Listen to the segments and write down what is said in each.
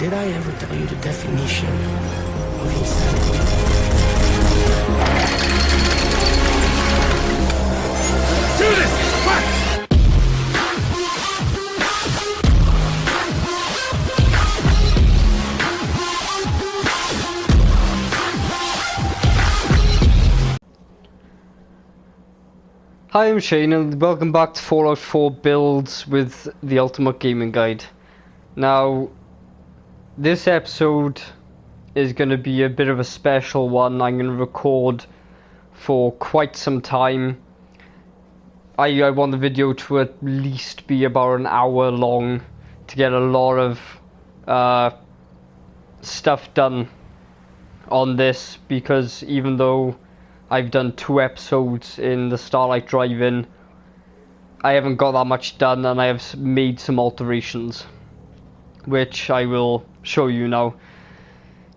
Did I ever tell you the definition of insanity? Do this! Quick! Hi, I'm Shane and welcome back to Fallout 4 Builds with the Ultimate Gaming Guide. Now, this episode is going to be a bit of a special one. I'm going to record for quite some time. I want the video to at least be about an hour long to get a lot of stuff done on this, because even though I've done 2 episodes in the Starlight Drive In, I haven't got that much done, and I have made some alterations, which I will show you now.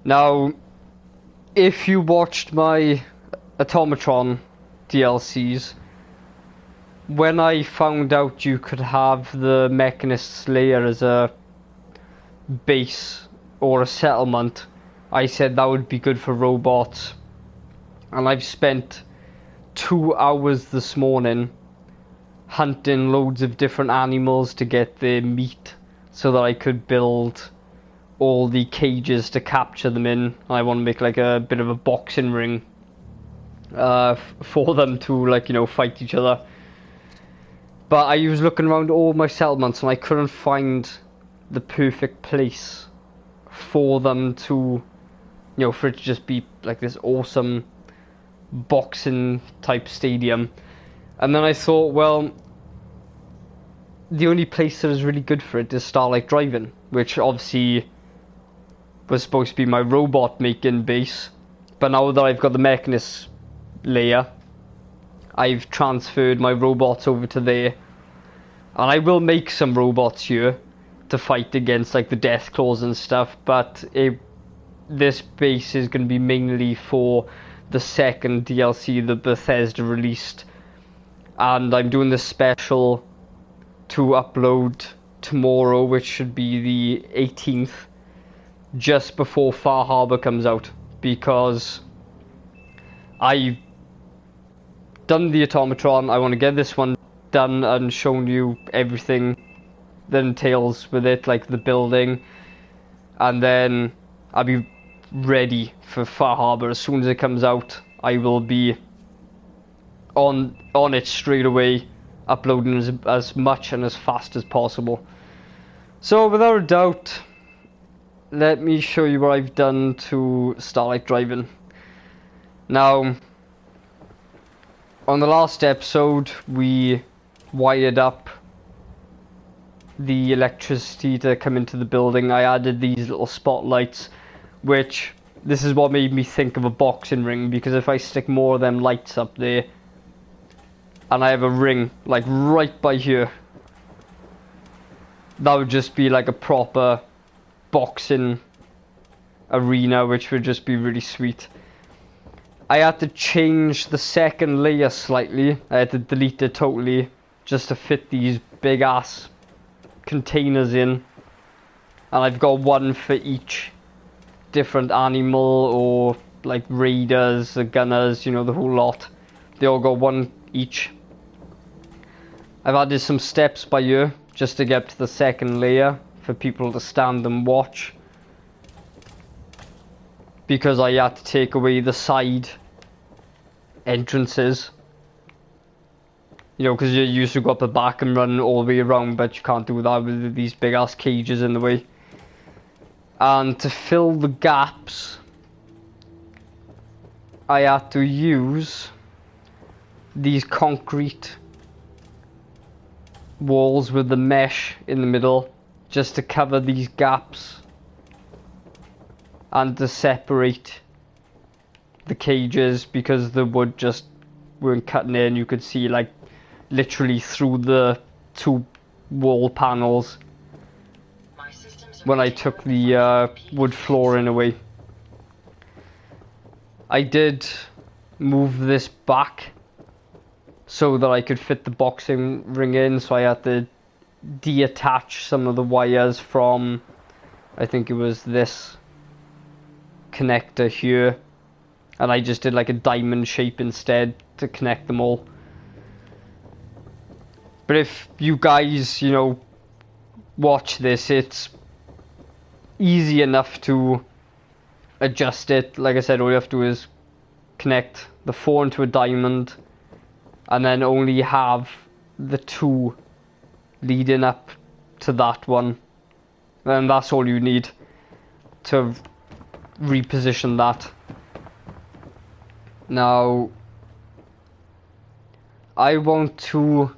Now, if you watched my Automatron DLCs, when I found out you could have the mechanists' lair as a base or a settlement, I said that would be good for robots. And I've spent 2 hours this morning hunting loads of different animals to get their meat so that I could build all the cages to capture them in. I want to make like a bit of a boxing ring for them to, like, you know, fight each other. But I was looking around all my settlements and I couldn't find the perfect place for them to, you know, for it to just be like this awesome boxing type stadium. And then I thought, well, the only place that is really good for it is Starlight Drive In, which obviously was supposed to be my robot making base. But now that I've got the mechanist layer, I've transferred my robots over to there, and I will make some robots here to fight against like the death claws and stuff, but this base is going to be mainly for the second DLC that Bethesda released, and I'm doing this special to upload tomorrow, which should be the 18th, just before Far Harbour comes out, because I've done the Automatron. I want to get this one done and shown you everything that entails with it, like the building, and then I'll be ready for Far Harbour. As soon as it comes out, I will be on it straight away, uploading as much and as fast as possible. So without a doubt, let me show you what I've done to Starlight Drive In. Now, on the last episode, we wired up the electricity to come into the building. I added these little spotlights, which, this is what made me think of a boxing ring, because if I stick more of them lights up there, and I have a ring like right by here, that would just be like a proper boxing arena, which would just be really sweet. I had to change the second layer slightly. I had to delete it totally just to fit these big ass containers in, and I've got one for each different animal, or like raiders, the gunners, you know, the whole lot. They all got one each. I've added some steps by here just to get up to the second layer for people to stand and watch, because I had to take away the side entrances, you know, because you used to go up the back and run all the way around, but you can't do that with these big ass cages in the way. And to fill the gaps, I had to use these concrete walls with the mesh in the middle, just to cover these gaps and to separate the cages, because the wood just weren't cutting in. You could see like literally through the 2 wall panels when I took the wood flooring away. I did move this back so that I could fit the boxing ring in, so I had to detach some of the wires from I think it was this connector here, and I just did like a diamond shape instead to connect them all. But if you guys, you know, watch this, it's easy enough to adjust it. Like I said, all you have to do is connect the 4 into a diamond, and then only have the 2 leading up to that one, and that's all you need to reposition that. Now I want to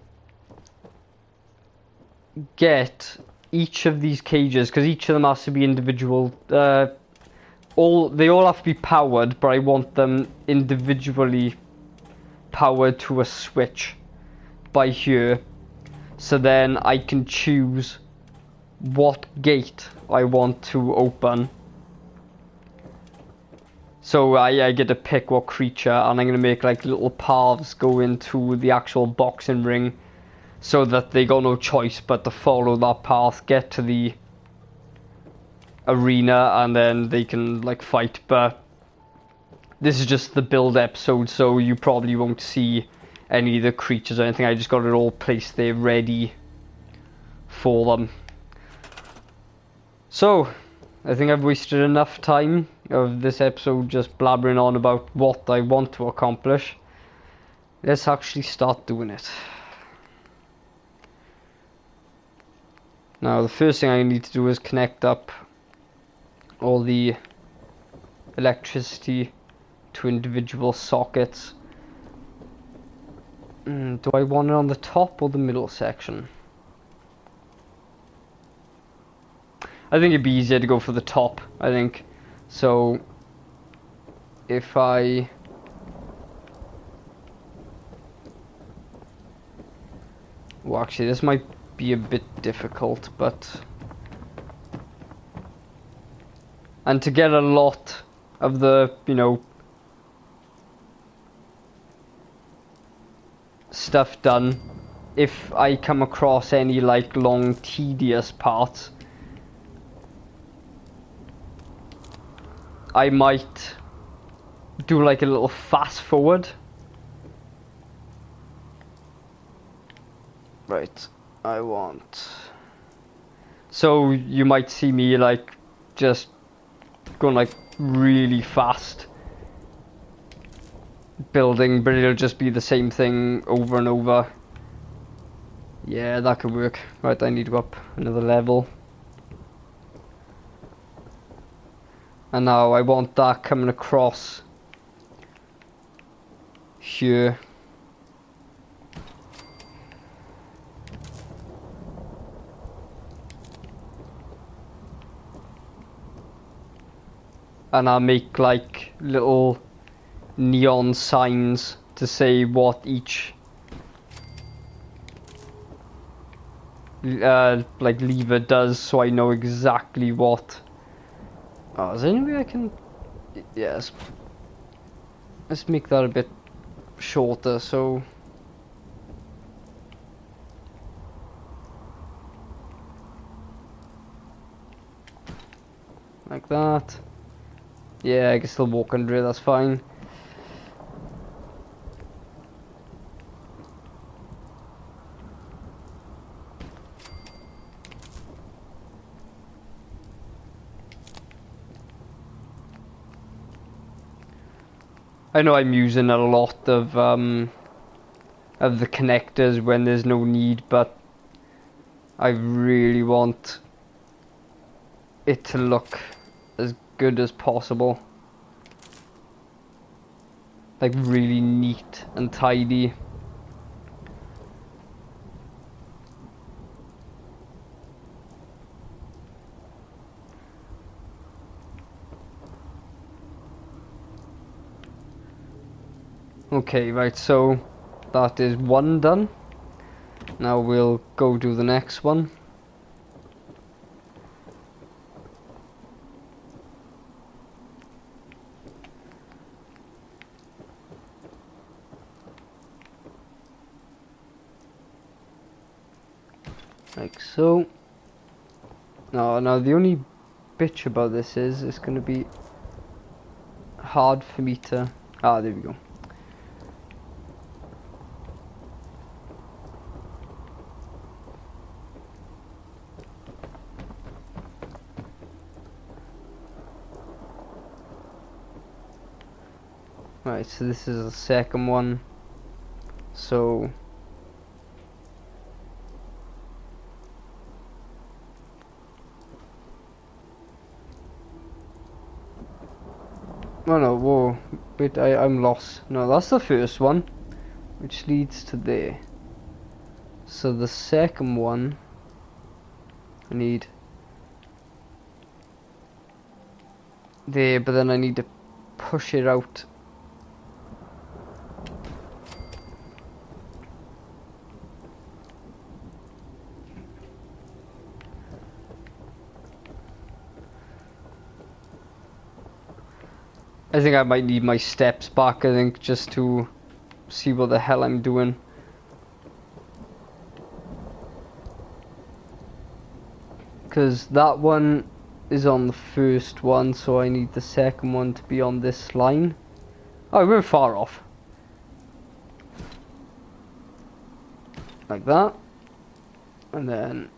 get each of these cages, because each of them has to be individual. They all have to be powered, but I want them individually powered to a switch by here, so then I can choose what gate I want to open. So I get to pick what creature, and I'm going to make like little paths go into the actual boxing ring, so that they got no choice but to follow that path, get to the arena, and then they can like fight. But this is just the build episode, so you probably won't see any of the creatures or anything. I just got it all placed there ready for them. So I think I've wasted enough time of this episode just blabbering on about what I want to accomplish. Let's actually start doing it. Now the first thing I need to do is connect up all the electricity to individual sockets. Do I want it on the top or the middle section? I think it'd be easier to go for the top, I think. So if I well, actually this might be a bit difficult, but and to get a lot of the, you know, stuff done, if I come across any like long tedious parts, I might do like a little fast forward. Right, I want, so you might see me like just going like really fast building, but it'll just be the same thing over and over. Yeah, that could work. Right, I need to go up another level. And now I want that coming across here. And I'll make like little neon signs to say what each like lever does, so I know exactly what. Oh, is there any way I can? Yes. Let's make that a bit shorter, so like that. Yeah, I can still walk under it, that's fine. I know I'm using a lot of the connectors when there's no need, but I really want it to look as good as possible. Like really neat and tidy. Okay, right, so that is one done. Now we'll go do the next one. Like so. Now the only bitch about this is it's going to be hard for me to... Ah, there we go. Right, so this is the second one. So... Oh no, whoa, wait, I'm lost. No, that's the first one, which leads to there. So the second one, I need there, but then I need to push it out. I think I might need my steps back, I think, just to see what the hell I'm doing. Because that one is on the first one, so I need the second one to be on this line. Oh, we're far off. Like that. And then...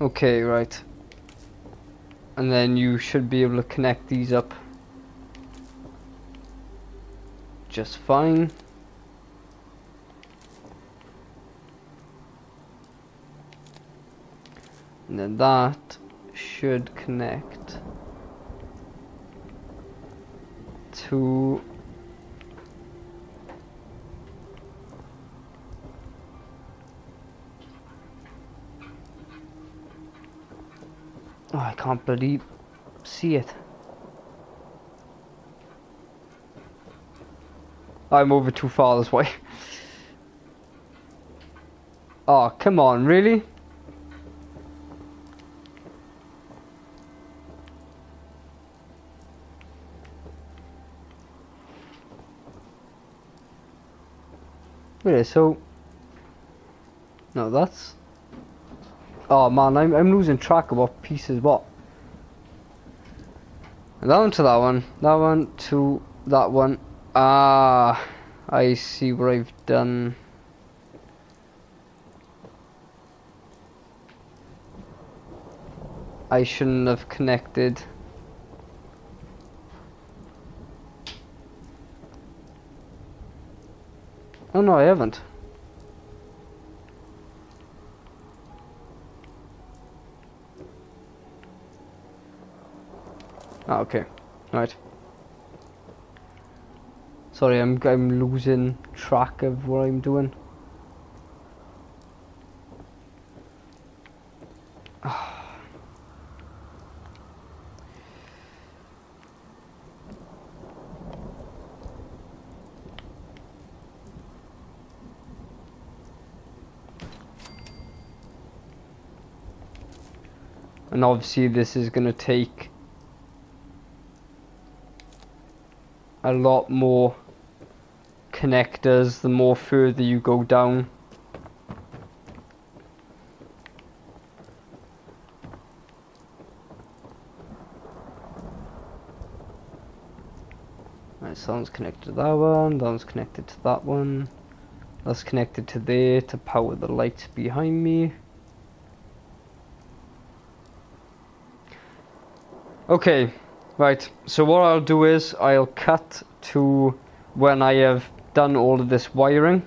Okay, right. And then you should be able to connect these up just fine. And then that should connect to oh, I can't believe see it. I'm over too far this way. Oh, come on, really? Wait, so no, that's oh man, I'm losing track of what piece is what. And that one to that one to that one. Ah, I see what I've done. I shouldn't have connected. Oh no, I haven't. Ah, okay. Right. Sorry, I'm losing track of what I'm doing. And obviously this is going to take a lot more connectors the more further you go down. Right, so that one's connected to that one, that one's connected to that one, that's connected to there to power the lights behind me. Okay, right, so what I'll do is I'll cut to when I have done all of this wiring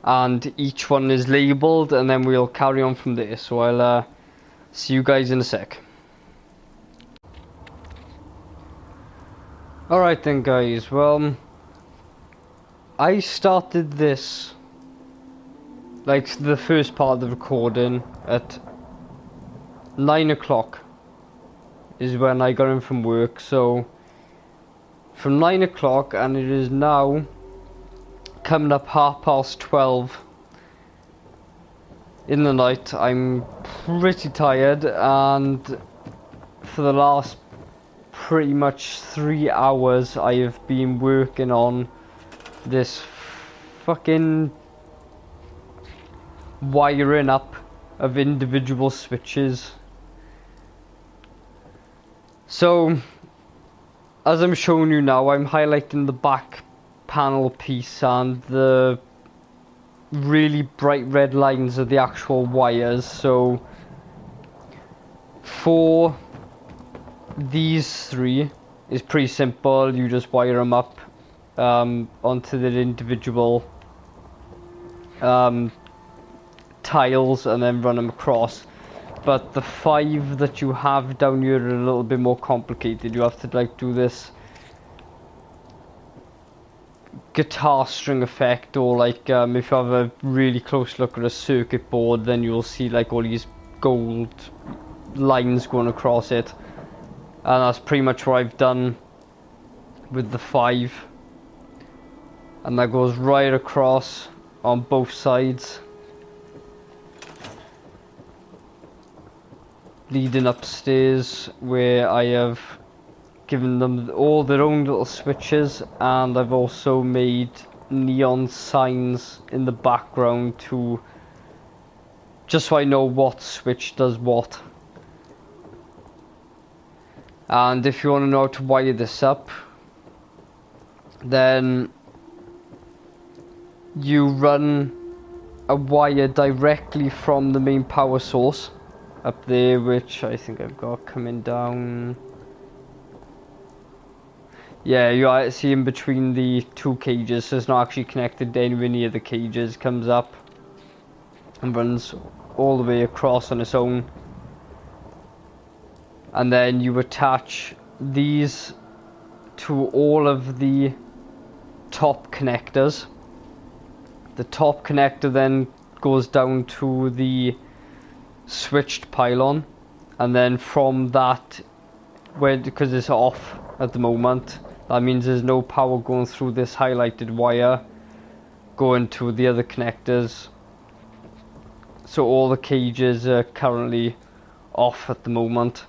and each one is labeled, and then we'll carry on from there. So I'll see you guys in a sec. Alright then guys, well, I started this like the first part of the recording at 9 o'clock is when I got in from work. So from 9 o'clock, and it is now coming up 12:30 in the night. I'm pretty tired, and for the last pretty much 3 hours I have been working on this fucking wiring up of individual switches. So as I'm showing you now, I'm highlighting the back panel piece and the really bright red lines of the actual wires. So for these three is pretty simple. You just wire them up onto the individual tiles and then run them across. But the 5 that you have down here are a little bit more complicated. You have to like do this guitar string effect, or like if you have a really close look at a circuit board, then you'll see like all these gold lines going across it. And that's pretty much what I've done with the 5. And that goes right across on both sides, leading upstairs, where I have given them all their own little switches, and I've also made neon signs in the background to just so I know what switch does what. And if you want to know how to wire this up, then you run a wire directly from the main power source up there, which I think I've got coming down. Yeah, you see in between the 2 cages, so it's not actually connected anywhere near the cages. Comes up and runs all the way across on its own. And then you attach these to all of the top connectors. The top connector then goes down to the switched pylon, and then from that, because it's off at the moment, that means there's no power going through this highlighted wire going to the other connectors. So all the cages are currently off at the moment.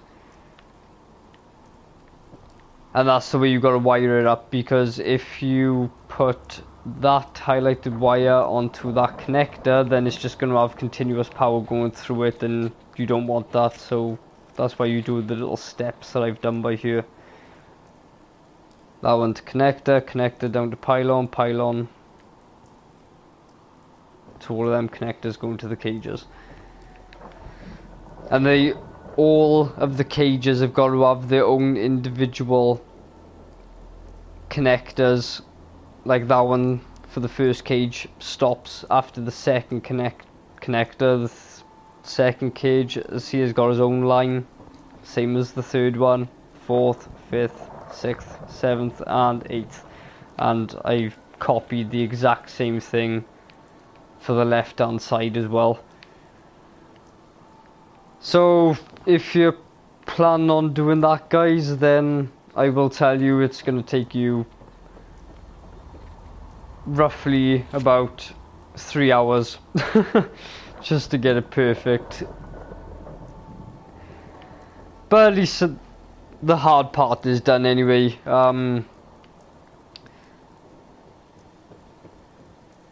And that's the way you've got to wire it up, because if you put that highlighted wire onto that connector, then it's just going to have continuous power going through it, and you don't want that. So that's why you do the little steps that I've done by here. That one to connector, connector down to pylon, pylon to all of them connectors going to the cages. And all of the cages have got to have their own individual connectors. Like that one for the first cage stops after the second connector. The second cage, see, has got his own line, same as the third one, 4th, 5th, 6th, 7th and 8th. And I've copied the exact same thing for the left hand side as well. So if you're planning on doing that, guys, then I will tell you it's going to take you roughly about 3 hours just to get it perfect. But at least the hard part is done anyway.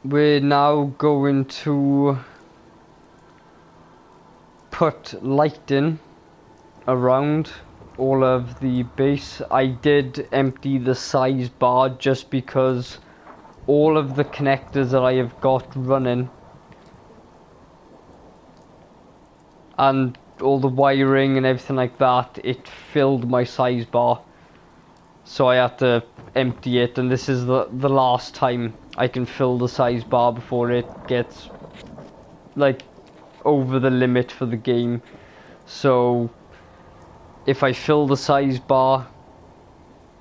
We're now going to put lighting around all of the base. I did empty the size bar just because all of the connectors that I have got running and all the wiring and everything like that, it filled my size bar, so I had to empty it, and this is the last time I can fill the size bar before it gets like over the limit for the game. So if I fill the size bar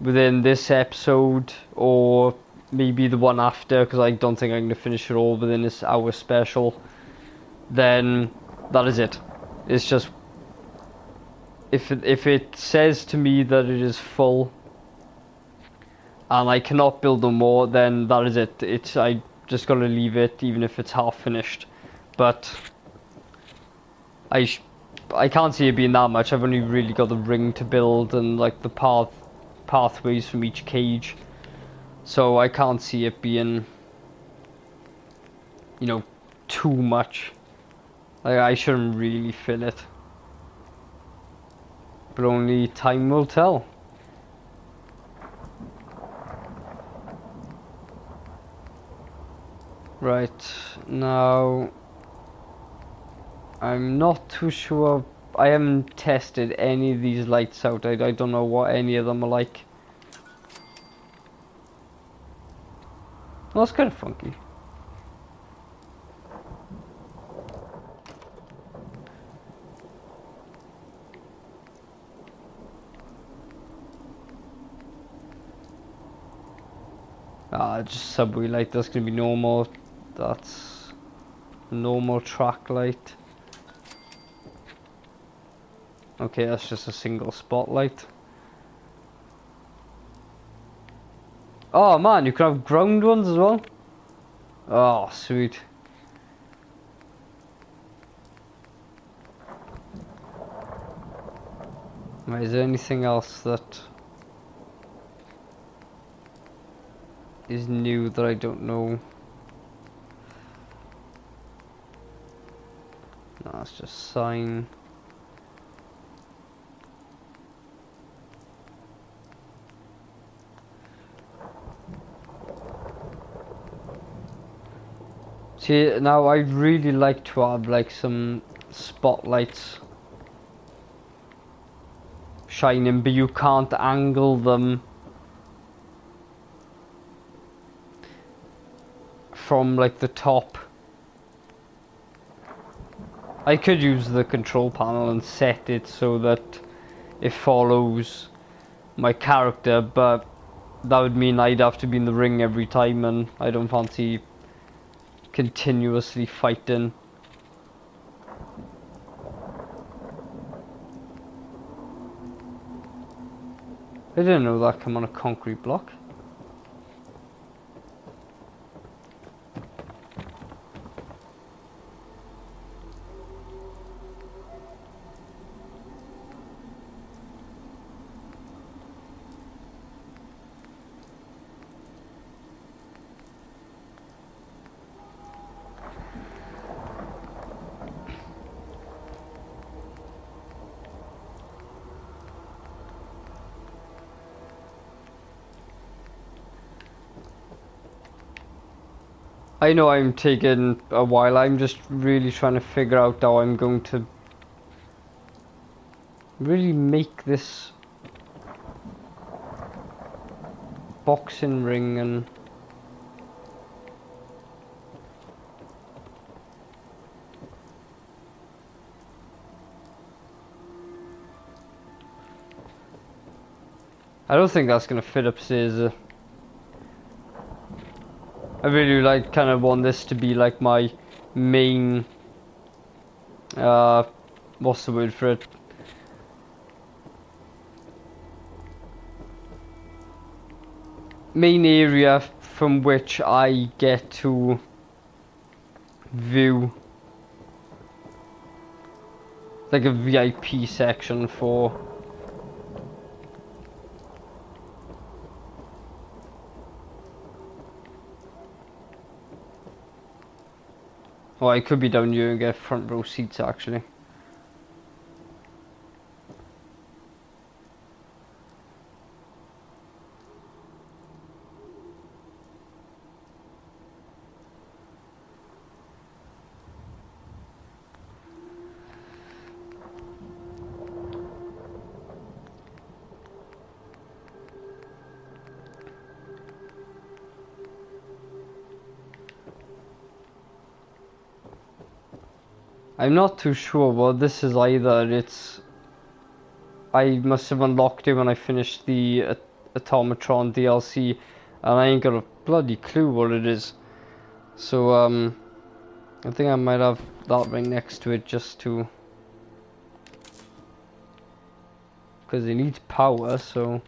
within this episode, or maybe the one after, because I don't think I'm going to finish it all within this hour special, then that is it. It's just, if it says to me that it is full and I cannot build no more, then that is it. I just gotta leave it, even if it's half finished. But I can't see it being that much. I've only really got the ring to build and like the pathways from each cage, so I can't see it being, you know, too much. Like, I shouldn't really fill it, but only time will tell. Right, now I'm not too sure. I haven't tested any of these lights out. I don't know what any of them are like. Well, that's kind of funky. Just subway light. That's gonna be normal. That's normal track light. Okay, that's just a single spotlight. Oh man, you can have ground ones as well. Oh, sweet. Right, is there anything else that is new that I don't know? No, that's just sign. See, now I'd really like to have like some spotlights shining, but you can't angle them from like the top. I could use the control panel and set it so that it follows my character, but that would mean I'd have to be in the ring every time, and I don't fancy continuously fighting. I didn't know that come on a concrete block. I know I'm taking a while. I'm just really trying to figure out how I'm going to really make this boxing ring. And I don't think that's going to fit upstairs. I really like, kind of want this to be like my main, what's the word for it? Main area from which I get to view like a VIP section for. Oh, I could be down here and get front row seats actually. I'm not too sure what this is either. It's, I must have unlocked it when I finished the Automatron DLC, and I ain't got a bloody clue what it is. So I think I might have that right next to it just to, because it needs power, so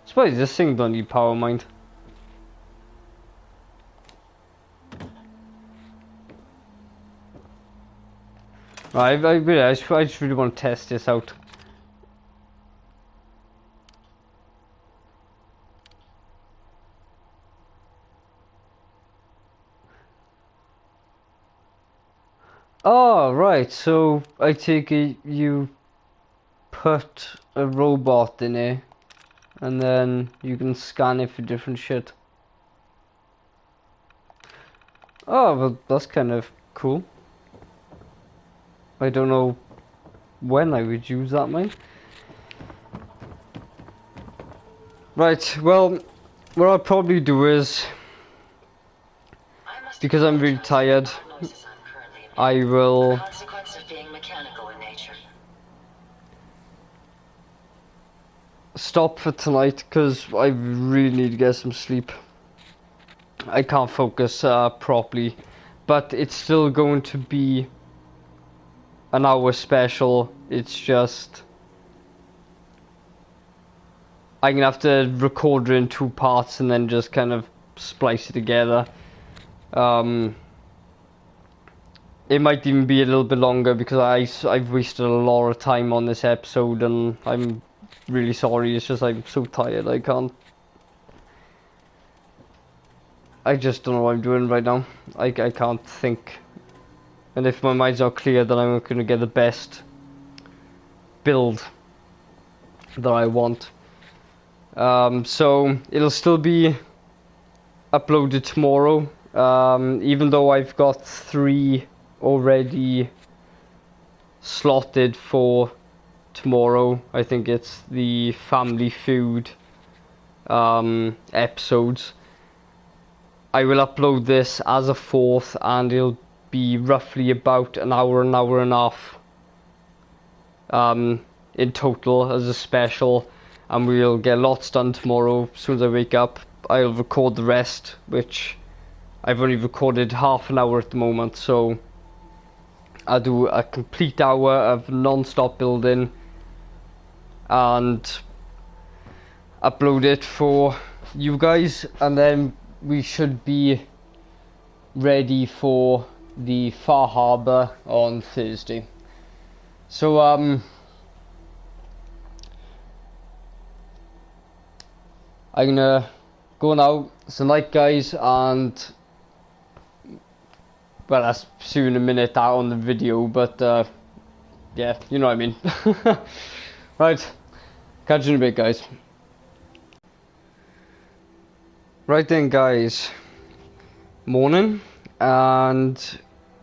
I suppose this thing don't need power, mind. Right, I just really want to test this out. Oh, right, so I take it you put a robot in it, and then you can scan it for different shit. Oh, well, that's kind of cool. I don't know when I would use that, mate. Right, well, what I'll probably do is, because I'm really tired, I will Consequence of being mechanical in nature. stop for tonight, because I really need to get some sleep. I can't focus properly, but it's still going to be an hour special. It's just I'm gonna have to record it in 2 parts and then just kind of splice it together. It might even be a little bit longer because I've wasted a lot of time on this episode, and I'm really sorry. It's just I'm so tired. I just don't know what I'm doing right now. I can't think. And if my mind's not clear, then I'm not going to get the best build that I want. So it'll still be uploaded tomorrow. Even though I've got 3 already slotted for tomorrow. I think it's the family food episodes. I will upload this as a 4th, and it'll be roughly about an hour and a half in total as a special, and we'll get lots done tomorrow. As soon as I wake up, I'll record the rest, which I've only recorded half an hour at the moment, so I'll do a complete hour of non-stop building and upload it for you guys, and then we should be ready for the Far Harbour on Thursday. So I'm gonna go now. It's the night, guys, and well, I'll see you in a minute out on the video, but yeah, you know what I mean. Right, catch you in a bit, guys. Right then, guys, morning, and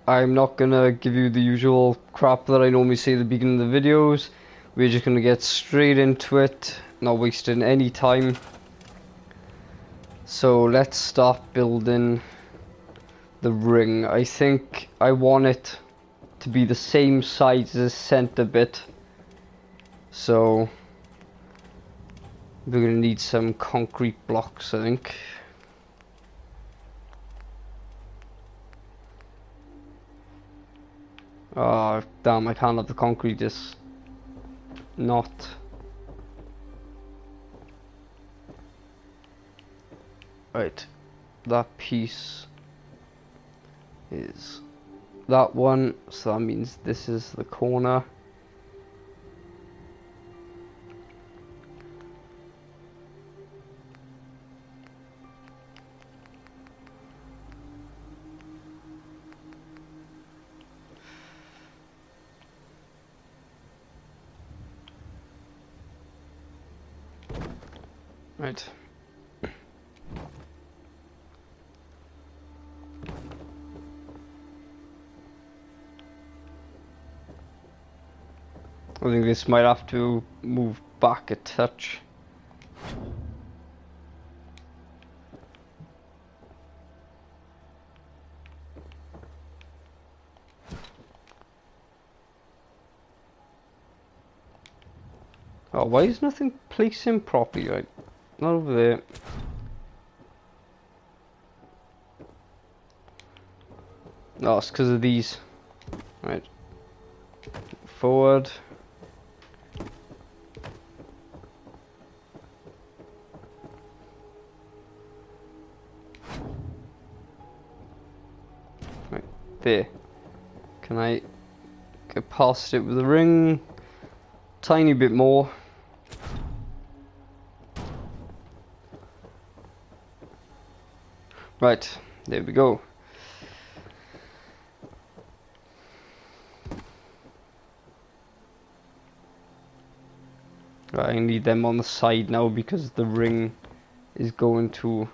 I'm not gonna give you the usual crap that I normally say at the beginning of the videos. We're just gonna get straight into it, not wasting any time. So let's start building the ring. I think I want it to be the same size as the center bit, so we're gonna need some concrete blocks, I think. Oh damn, I can't have the concrete, it's not. Right, that piece is that one, so that means this is the corner. Right. I think this might have to move back a touch. Oh, why is nothing placing properly? Right, not over there. Oh, it's because of these. Right. Forward. Right, there. Can I get past it with the ring? Tiny bit more. Right, there we go. Right, I need them on the side now because the ring is going to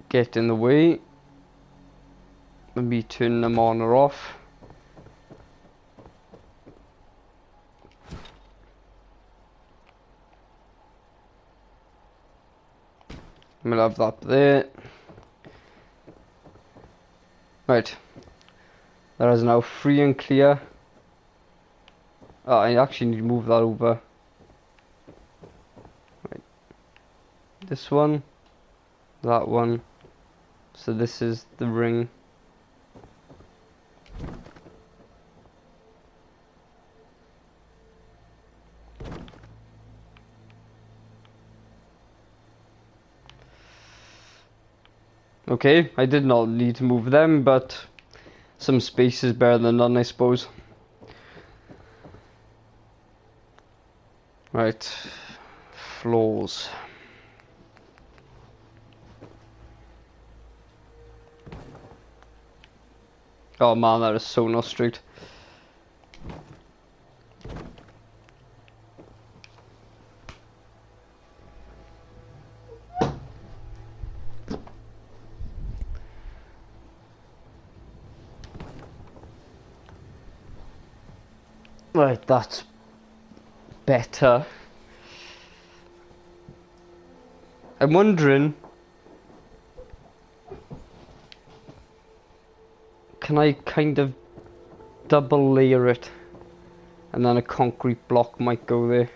get in the way of me turning them on or off. I'm gonna have that there. Right. That is now free and clear. Oh, I actually need to move that over. Right. This one. That one. So this is the ring. Okay, I did not need to move them, but some space is better than none, I suppose. Right, floors. Oh man, that is so not straight. Right, that's better. I'm wondering, can I kind of double layer it and then a concrete block might go there?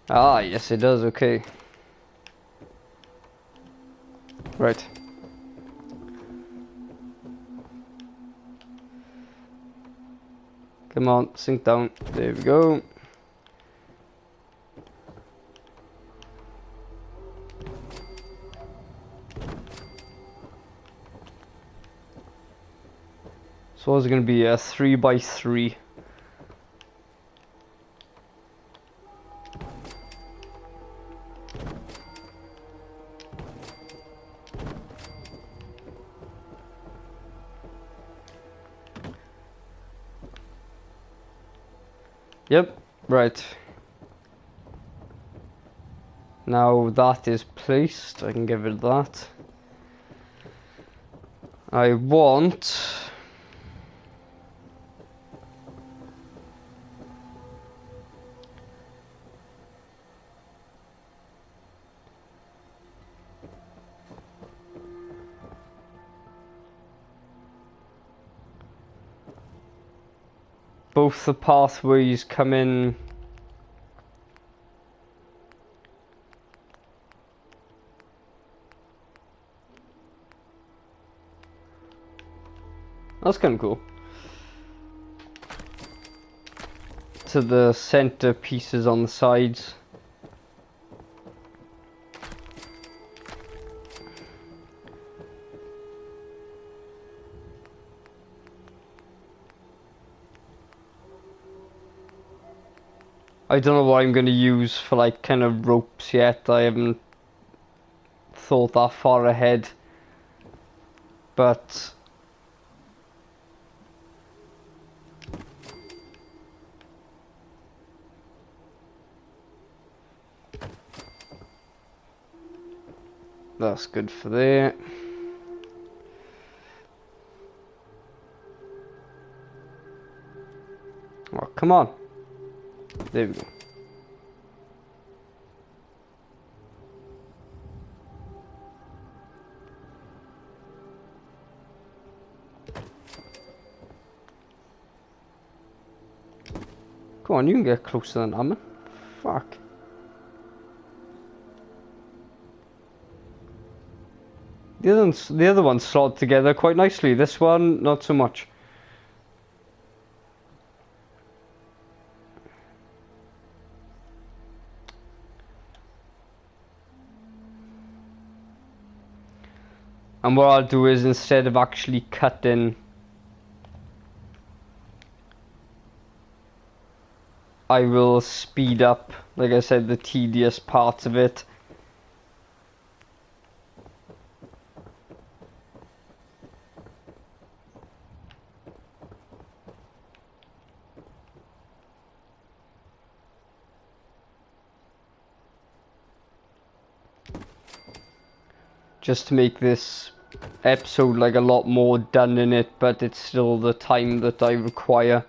Ah, yes it does, okay. Right. Come on, sink down. There we go. So it's going to be a 3x3. Yep, right. Now that is placed, I can get rid of that. I want both the pathways come in. That's kind of cool. To the center pieces on the sides. I don't know what I'm going to use for like kind of ropes yet. I haven't thought that far ahead. But that's good for there. Oh, come on. There we go. Come Go on, you can get closer than that, man. Fuck. The other ones slot together quite nicely. This one, not so much. And what I'll do is, instead of actually cutting, I will speed up, like I said, the tedious parts of it. Just to make this episode like a lot more done in it, but it's still the time that I require.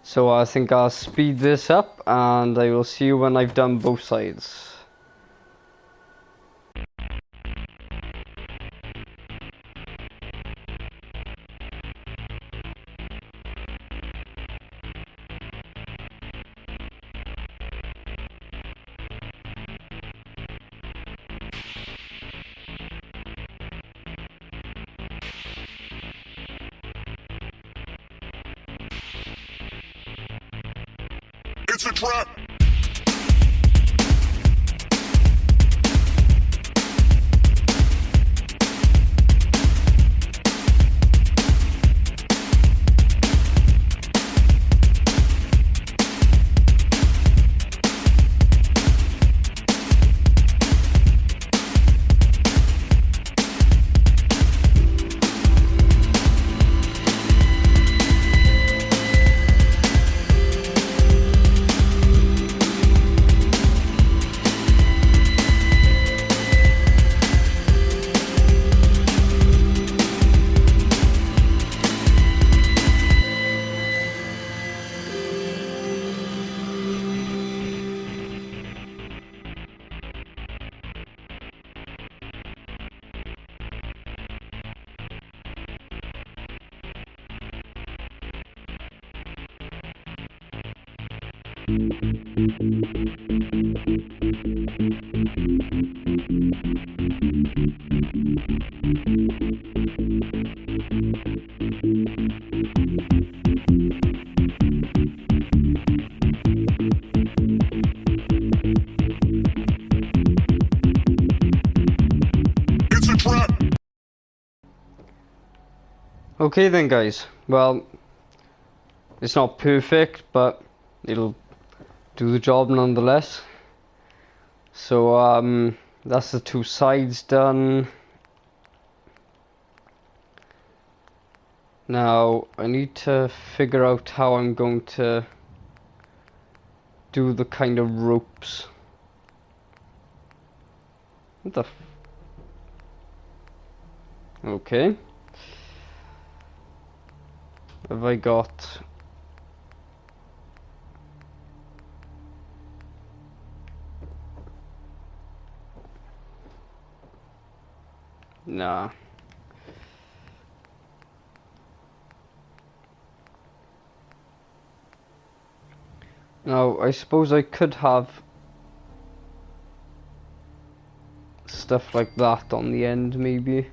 So I think I'll speed this up, and I will see you when I've done both sides. It's a trap! It's a trap! Okay then, guys. Well, it's not perfect, but it'll do the job nonetheless. So that's the two sides done. Now I need to figure out how I'm going to do the kind of ropes. What the okay. Have I got nah. Now, I suppose I could have stuff like that on the end, maybe.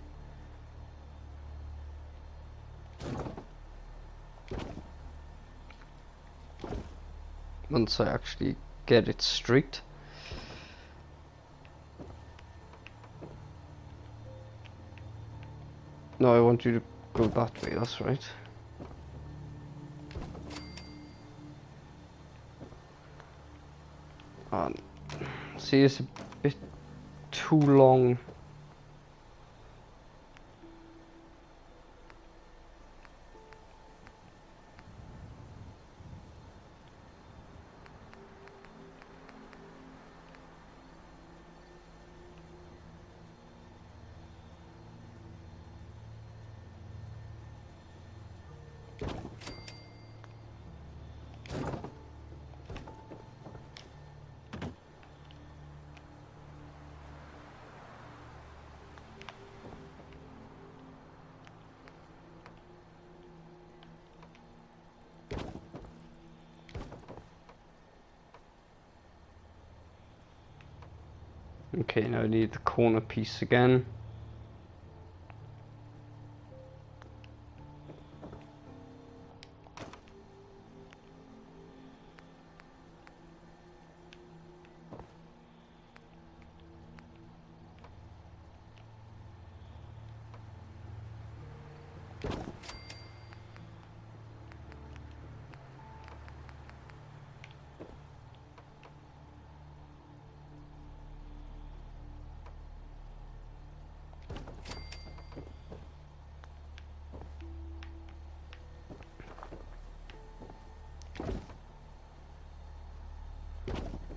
Once I actually get it straight. No, I want you to go that way, that's right. See, it's a bit too long. Okay, now I need the corner piece again.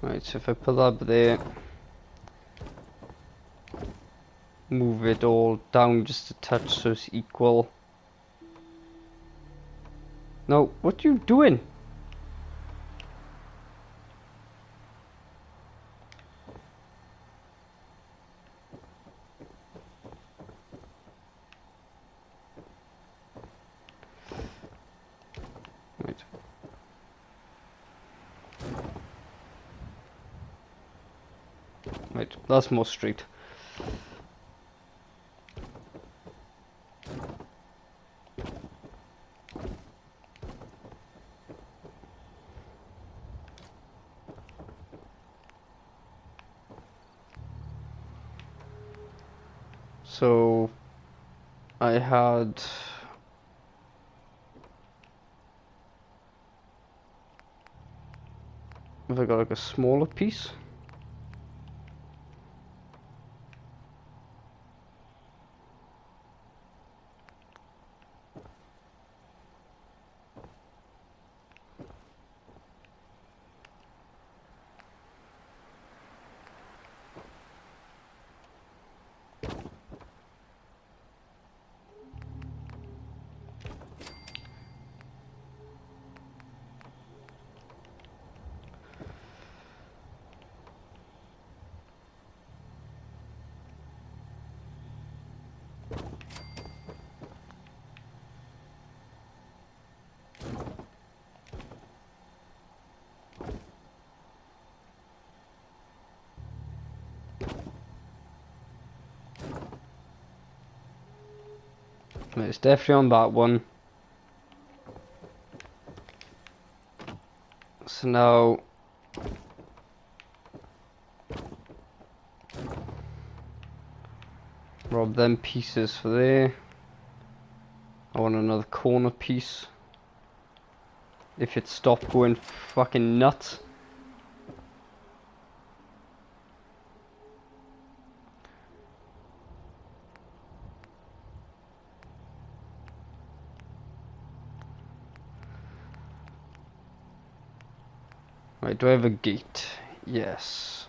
Right, so if I put that there, move it all down just a touch so it's equal. No, what you doing? Right. Right, that's more straight. So I had have I got like a smaller piece? Right, it's definitely on that one. So now rob them pieces for there. I want another corner piece. If it stopped going fucking nuts. Right, do I have a gate? Yes.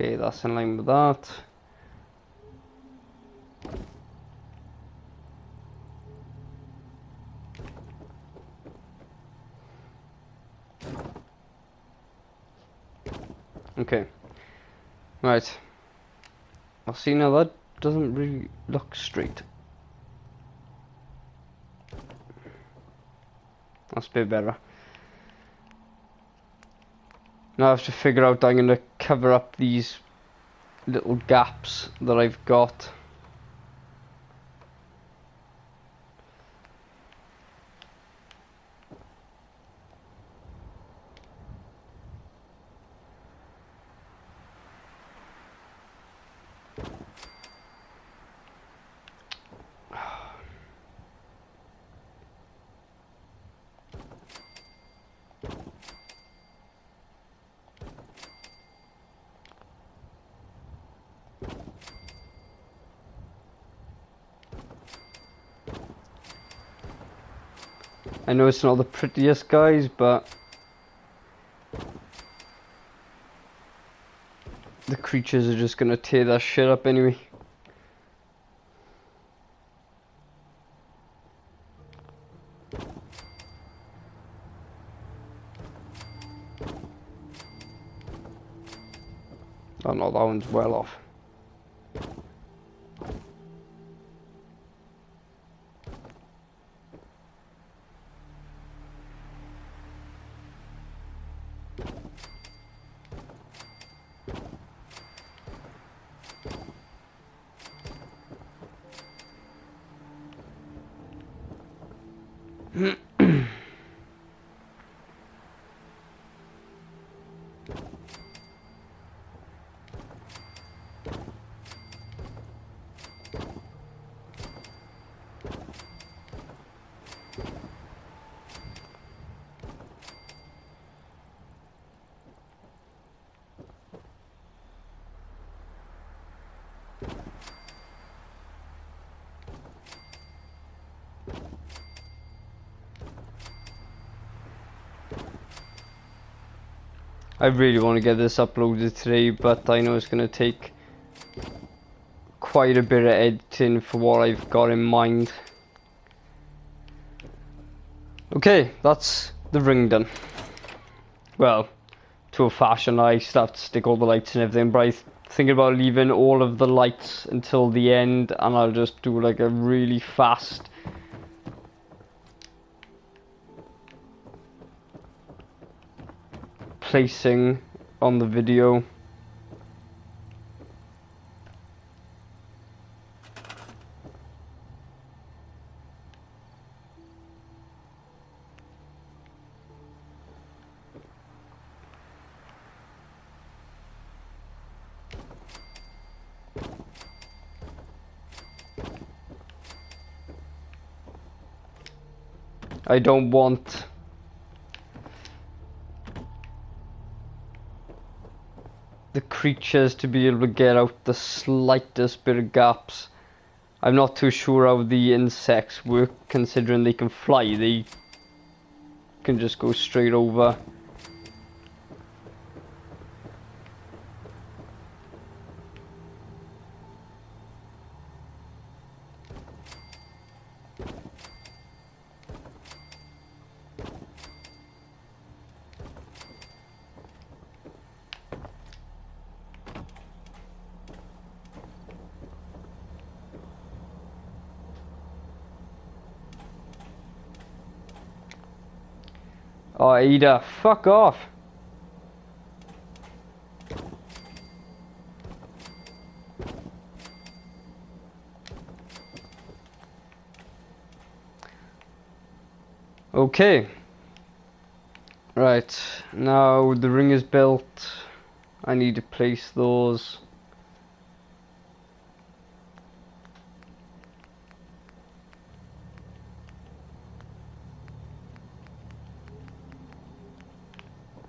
Okay, that's in line with that. Okay. Right. Well, see, now that doesn't really look straight. That's a bit better. Now I have to figure out how I'm going to cover up these little gaps that I've got. I know it's not the prettiest, guys, but the creatures are just gonna tear that shit up anyway. Oh no, that one's well off. I really want to get this uploaded today, but I know it's going to take quite a bit of editing for what I've got in mind. Okay, that's the ring done. Well, to a fashion, I still have to stick all the lights and everything, but I'm thinking about leaving all of the lights until the end, and I'll just do like a really fast placing on the video. I don't want the creatures to be able to get out the slightest bit of gaps. I'm not too sure how the insects work, considering they can fly. They can just go straight over. Oh, Ada, fuck off. Okay. Right, now the ring is built. I need to place those.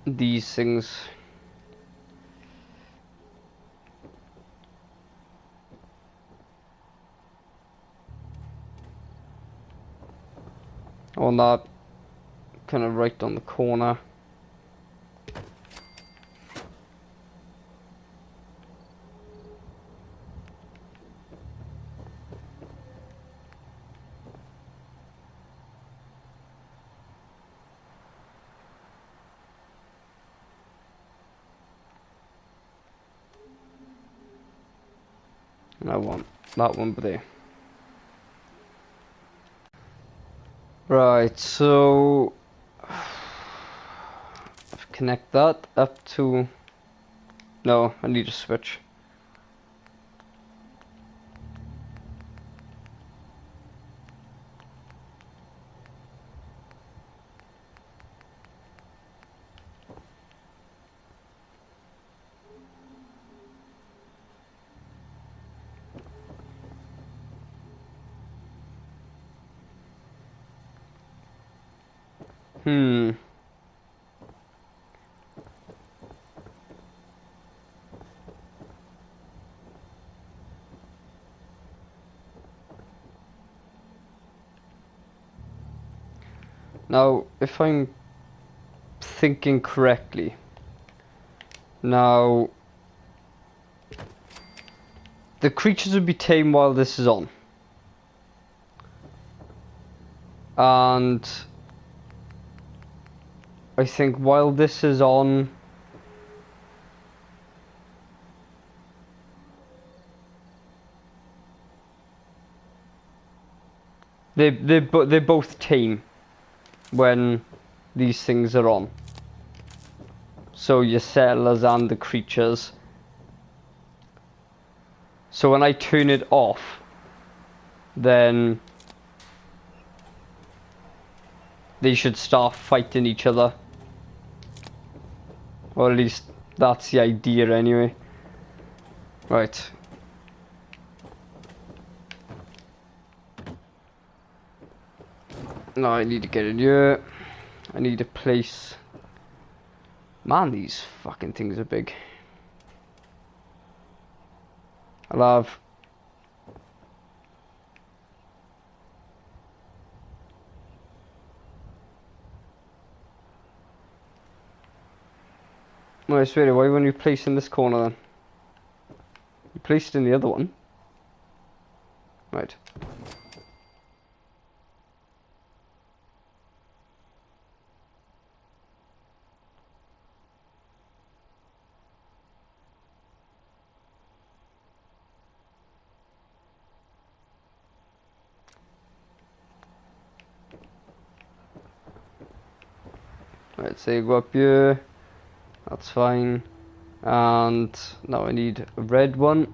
These things. On that, kind of right on the corner. And I want that one there. Right, so connect that up to, no, I need a switch. Hmm. Now, if I'm thinking correctly, now the creatures would be tame while this is on, and I think while this is on, they're both tame when these things are on. So your settlers and the creatures. So when I turn it off, then they should start fighting each other. Or at least that's the idea anyway. Right. Now I need to get in here. I need a place. Man, these fucking things are big. I'll have... No, I swear, why weren't you placed in this corner then? You placed in the other one. Right. Right, so you go up here. That's fine. And now I need a red one.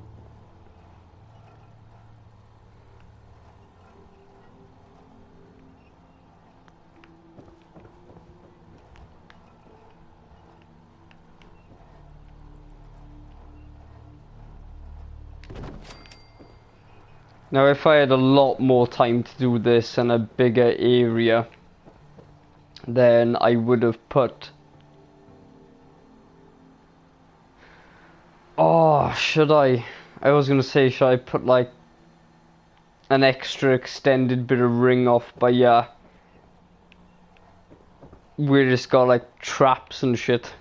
Now if I had a lot more time to do this and a bigger area, then I would have put... Oh, should I? I was gonna say, should I put like an extra extended bit of ring off by where it's got like traps and shit.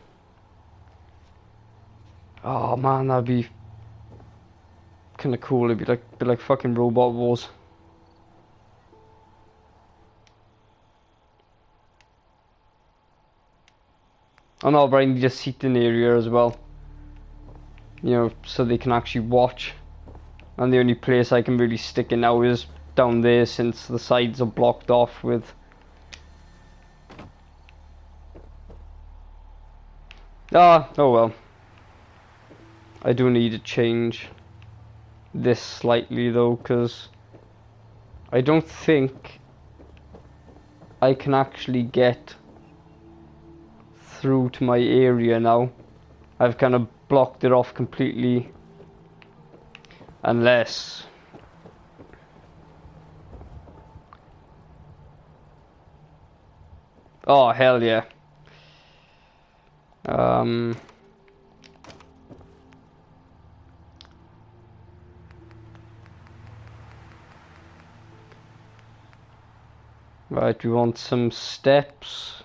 Oh man, that'd be kind of cool. It'd be like fucking Robot Wars. Oh no, but I need a seating area as well. You know, so they can actually watch. And the only place I can really stick it now is down there, since the sides are blocked off with... Ah, oh well. I do need to change this slightly though, because I don't think I can actually get through to my area now. I've kind of blocked it off completely, unless... Oh hell yeah. Right, we want some steps.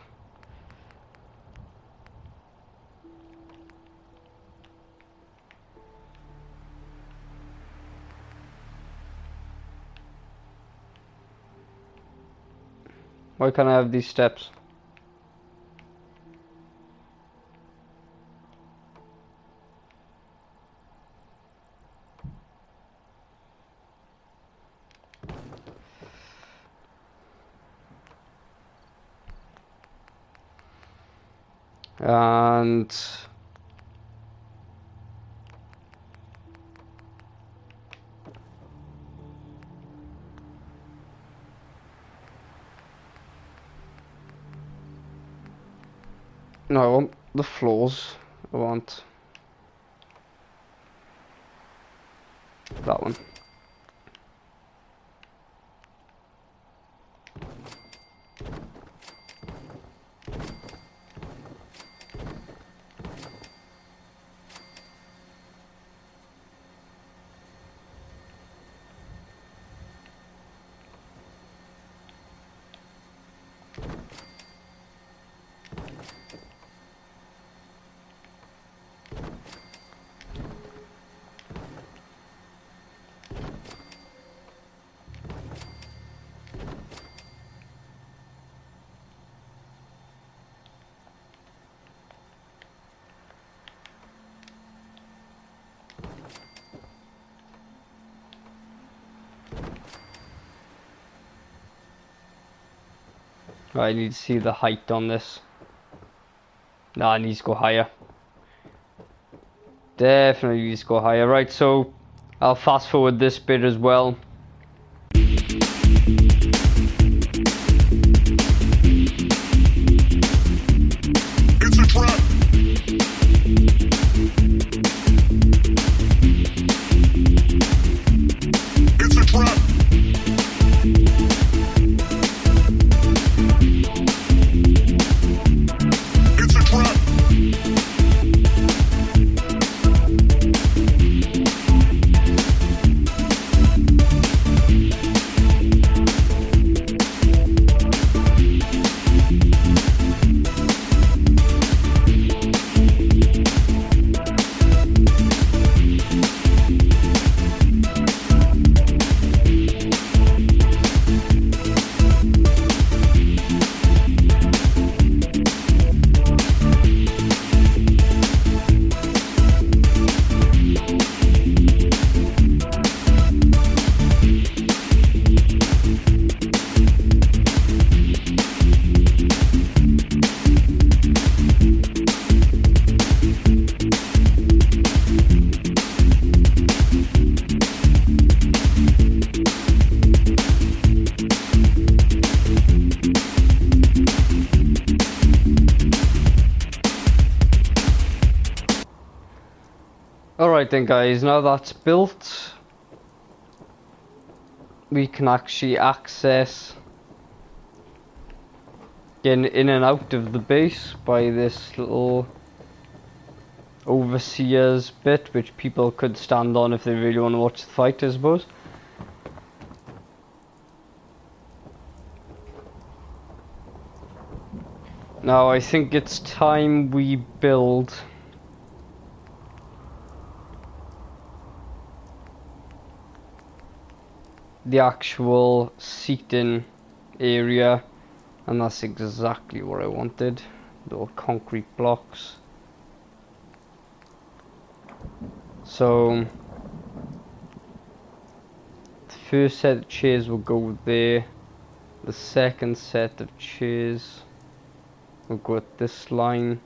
Why can't I have these steps? And no, I want the floors. I want that one. I need to see the height on this. Nah, it needs to go higher. Definitely needs to go higher. Right, so I'll fast forward this bit as well. It's a trap. It's a trap. It's a trap. Alright then guys, now that's built, we can actually access getting in and out of the base by this little overseer's bit, which people could stand on if they really want to watch the fight, I suppose. Now I think it's time we build the actual seating area, and that's exactly what I wanted. Little concrete blocks. So the first set of chairs will go there. The second set of chairs will go at this line.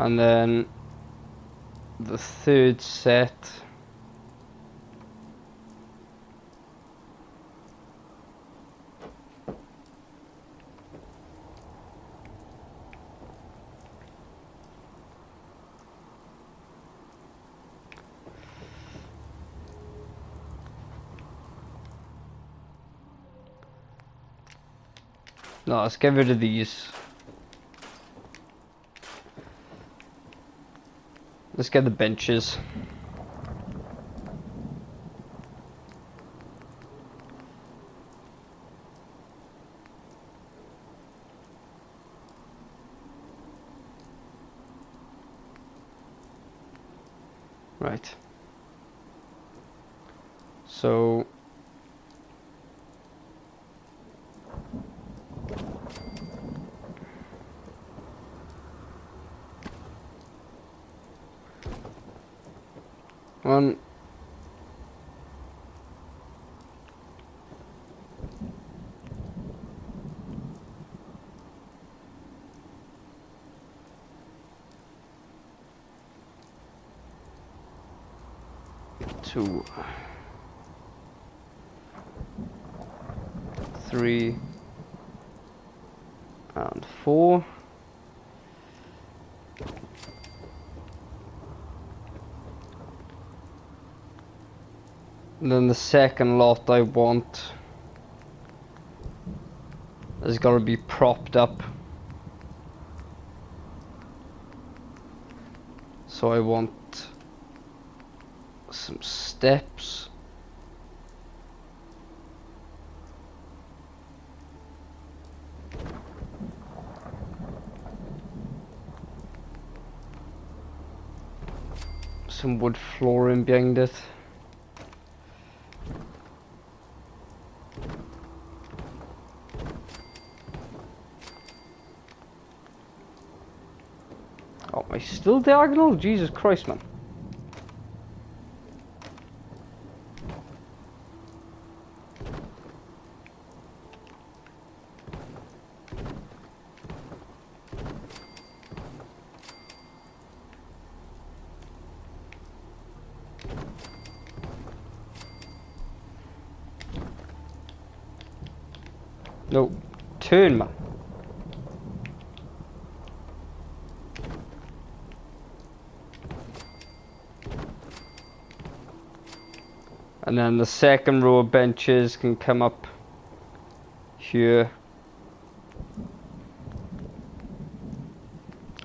And then the third set no, let's get rid of these. Let's get the benches. Right. So one, two, three, and four. And then the second lot I want has got to be propped up. So I want some steps. Some wood flooring behind it. Oh, am I still diagonal? Jesus Christ, man. No, turn, man. And then the second row of benches can come up here.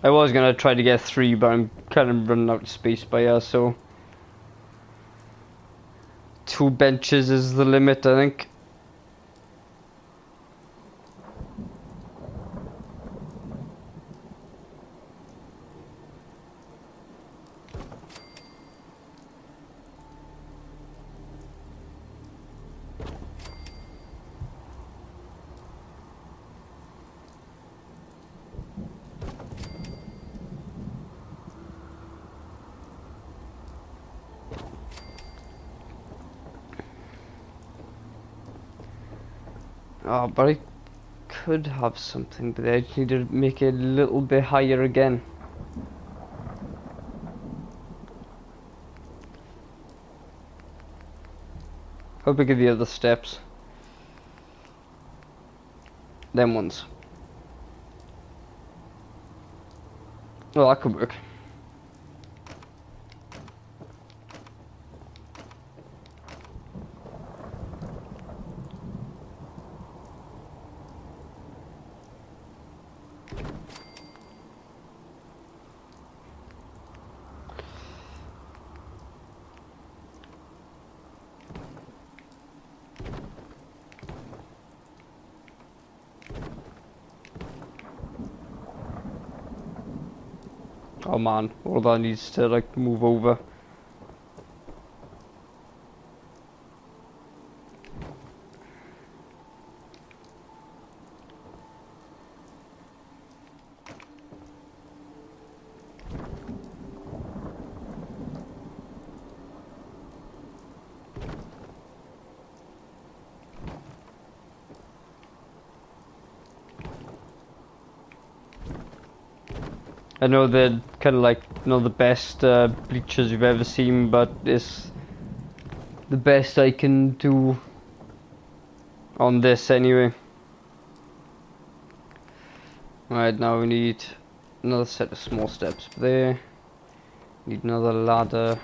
I was gonna try to get 3, but I'm kind of running out of space by here, so 2 benches is the limit, I think. Oh, but I could have something, but I just need to make it a little bit higher again. How big are the other steps? Them ones. Well, that could work. Oh man, all that needs to like move over. I know they're kind of like not the best bleachers you've ever seen, but it's the best I can do on this anyway. Right, now we need another set of small steps there. Need another ladder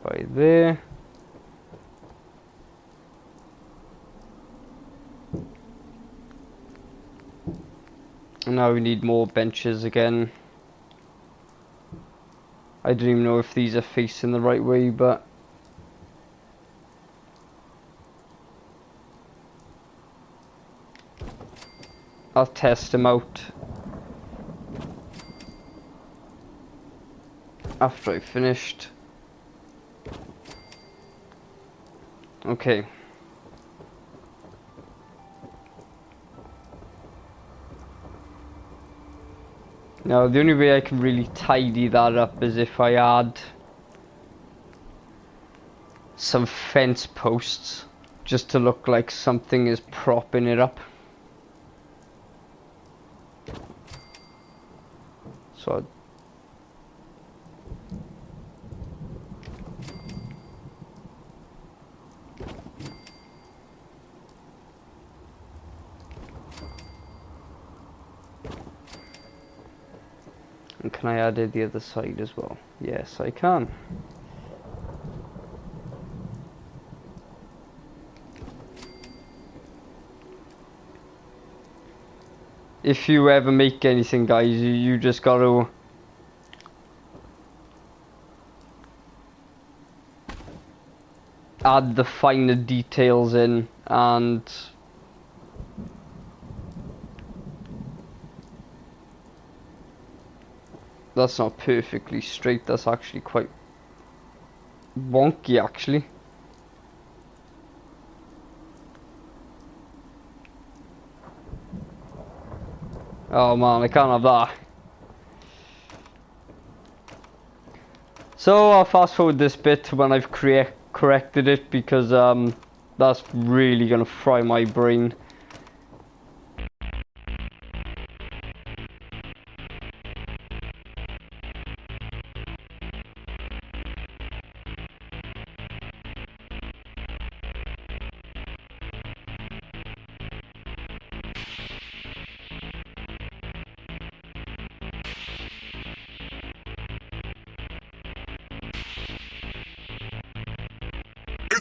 by there. And now we need more benches again. I don't even know if these are facing the right way, but I'll test them out after I've finished. Okay. Now the only way I can really tidy that up is if I add some fence posts, just to look like something is propping it up. So and can I add it the other side as well? Yes, I can. If you ever make anything, guys, you just gotta add the finer details in, and that's not perfectly straight, that's actually quite wonky actually. Oh man, I can't have that. So I'll fast forward this bit when I've corrected it, because that's really gonna fry my brain.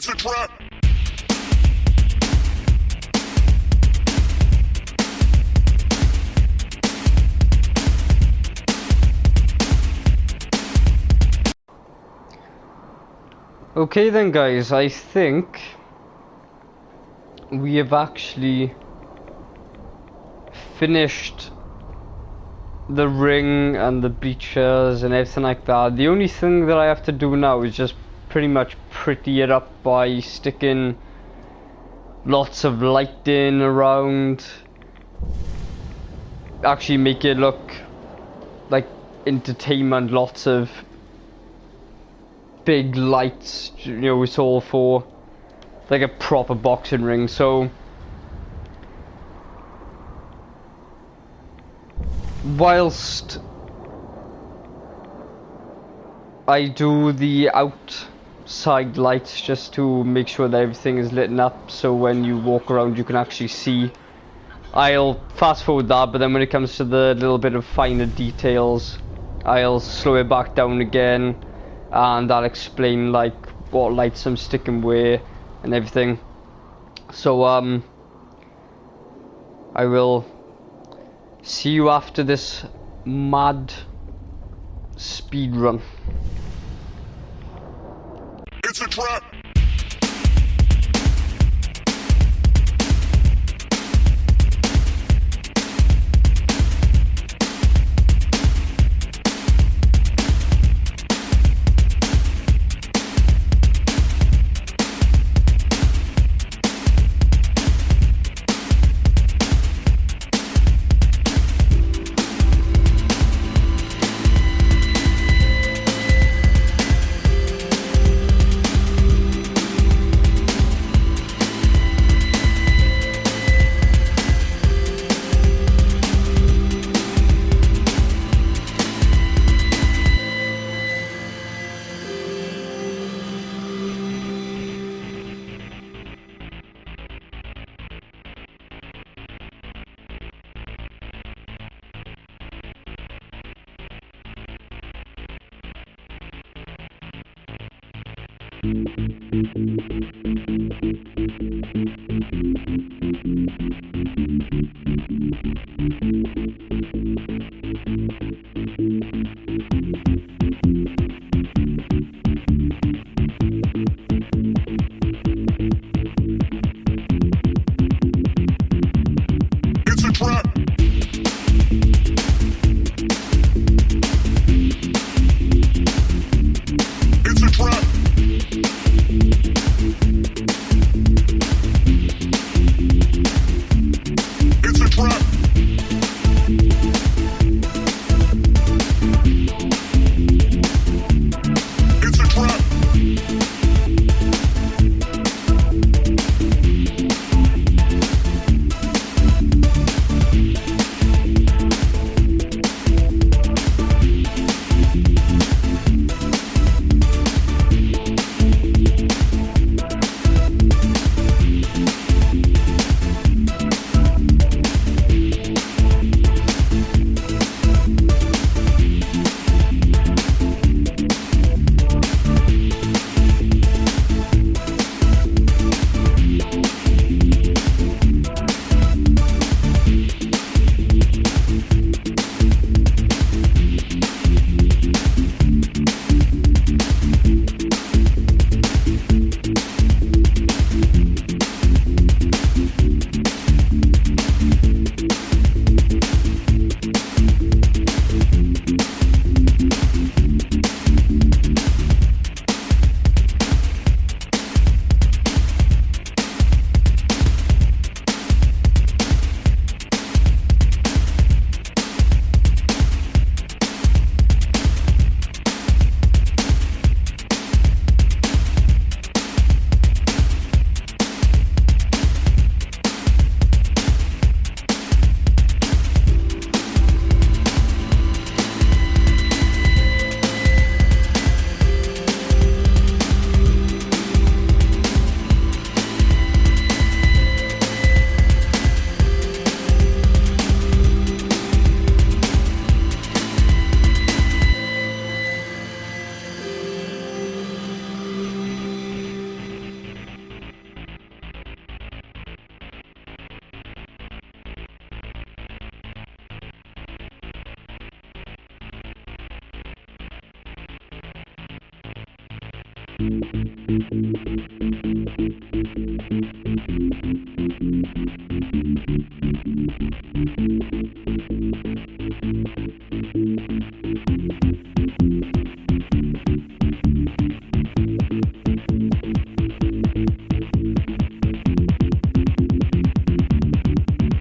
It's a trap. Okay then guys, I think we have actually finished the ring and the bleachers and everything like that. The only thing that I have to do now is just pretty much pretty it up by sticking lots of lighting around, actually make it look like entertainment, lots of big lights, you know, it's all for like a proper boxing ring. So whilst I do the outside lights just to make sure that everything is lit up so when you walk around you can actually see, I'll fast forward that, but then when it comes to the little bit of finer details I'll slow it back down again and I'll explain like what lights I'm sticking where and everything. So I will see you after this mad speed run. It's a trap. It's a trap. It's a trap. It's a trap.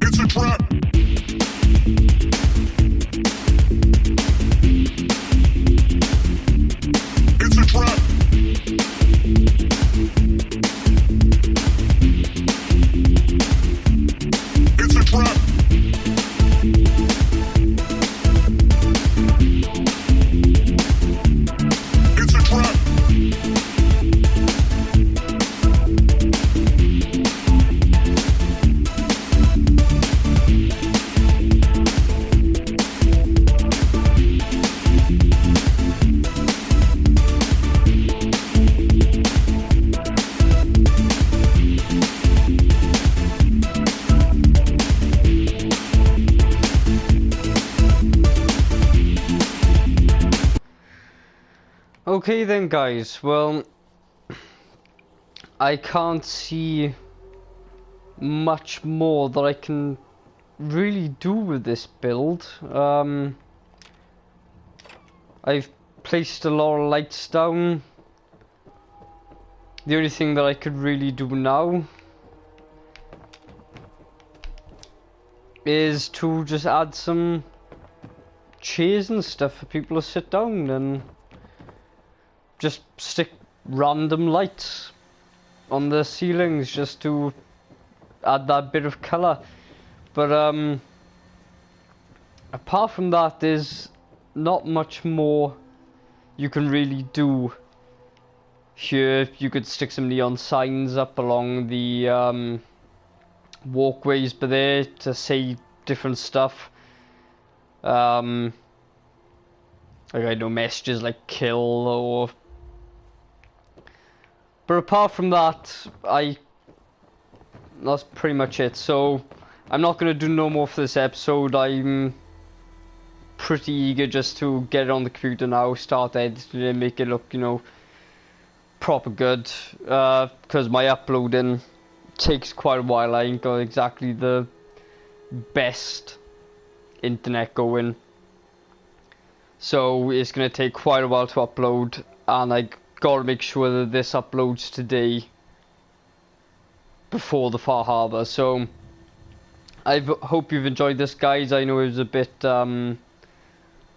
It's a trap. It's a trap. It's a trap. It's a trap. Okay then guys, well, I can't see much more that I can really do with this build. I've placed a lot of lights down. The only thing that I could really do now is to just add some chairs and stuff for people to sit down and just stick random lights on the ceilings just to add that bit of colour. But apart from that, there's not much more you can really do here. You could stick some neon signs up along the walkways but there to say different stuff. Like I know messages like kill or... But apart from that, that's pretty much it. So I'm not going to do no more for this episode. I'm pretty eager just to get it on the computer now, start editing it, make it look, you know, proper good. Because my uploading takes quite a while. I ain't got exactly the best internet going. So it's going to take quite a while to upload, and I gotta make sure that this uploads today before the Far Harbour. So I hope you've enjoyed this, guys. I know it was a bit a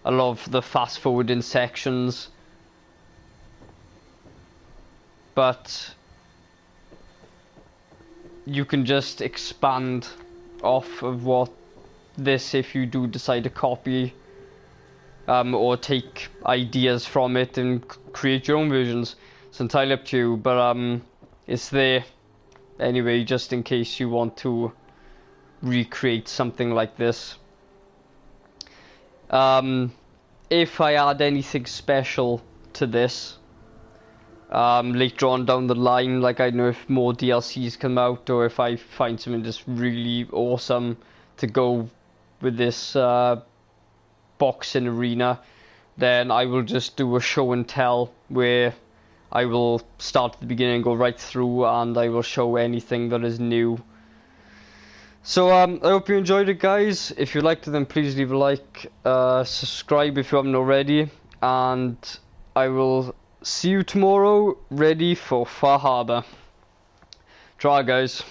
lot of the fast forwarding sections, but you can just expand off of what this if you do decide to copy or take ideas from it and create your own versions. It's entirely up to you, but it's there anyway, just in case you want to recreate something like this. If I add anything special to this later on down the line, like I know if more DLCs come out, or if I find something just really awesome to go with this boxing arena, then I will just do a show and tell where I will start at the beginning and go right through, and I will show anything that is new. So I hope you enjoyed it, guys. If you liked it, then please leave a like, subscribe if you haven't already, and I will see you tomorrow ready for Far Harbour. Try, guys.